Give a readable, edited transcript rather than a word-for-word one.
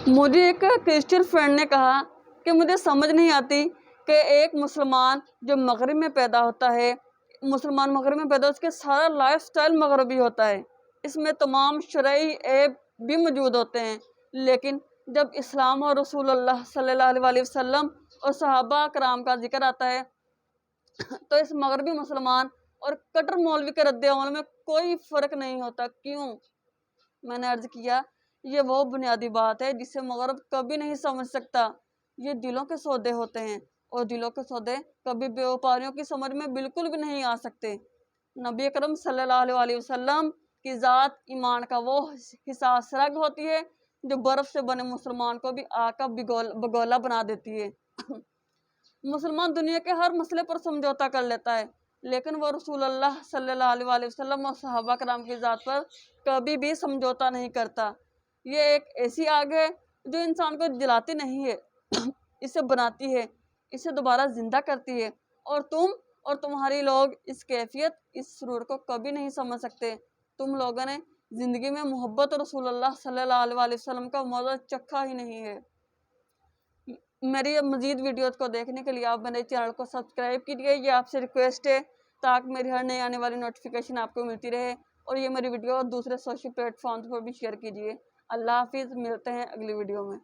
مجھے ایک Christian friend نے کہا کہ مجھے سمجھ نہیں آتی کہ ایک مسلمان جو مغرب میں پیدا ہوتا ہے، مسلمان مغرب میں پیدا، اس کے سارا لائف سٹائل مغربی ہوتا ہے، اس میں تمام شرعی عیب بھی موجود ہوتے ہیں، لیکن جب اسلام اور رسول اللہ صلی اللہ علیہ وسلم اور صحابہ کرام کا ذکر آتا ہے تو اس مغربی مسلمان اور کٹر مولوی کے رد عمل میں کوئی فرق نہیں ہوتا۔ کیوں؟ میں نے عرض کیا یہ وہ بنیادی بات ہے جسے مغرب کبھی نہیں سمجھ سکتا۔ یہ دلوں کے سودے ہوتے ہیں اور دلوں کے سودے کبھی بیوپاریوں کی سمجھ میں بالکل بھی نہیں آ سکتے۔ نبی اکرم صلی اللہ علیہ وسلم کی ذات ایمان کا وہ حساس رگ ہوتی ہے جو برف سے بنے مسلمان کو بھی آگ کا بگولا بنا دیتی ہے۔ مسلمان دنیا کے ہر مسئلے پر سمجھوتا کر لیتا ہے، لیکن وہ رسول اللہ صلی اللہ علیہ وسلم اور صحابہ کرام کی ذات پر کبھی بھی سمجھوتا نہیں کرتا۔ یہ ایک ایسی آگ ہے جو انسان کو جلاتی نہیں ہے، اسے بناتی ہے، اسے دوبارہ زندہ کرتی ہے، اور تم اور تمہاری لوگ اس کیفیت، اس سرور کو کبھی نہیں سمجھ سکتے۔ تم لوگوں نے زندگی میں محبت رسول اللہ صلی اللہ علیہ وسلم کا مزہ چکھا ہی نہیں ہے۔ میری مزید ویڈیوز کو دیکھنے کے لیے آپ میرے چینل کو سبسکرائب کیجیے، یہ آپ سے ریکویسٹ ہے، تاکہ میری ہر نئی آنے والی نوٹیفیکیشن آپ کو ملتی رہے، اور یہ میری ویڈیو دوسرے سوشل پلیٹ فارمز پر بھی شیئر کیجیے۔ اللہ حافظ، ملتے ہیں اگلی ویڈیو میں۔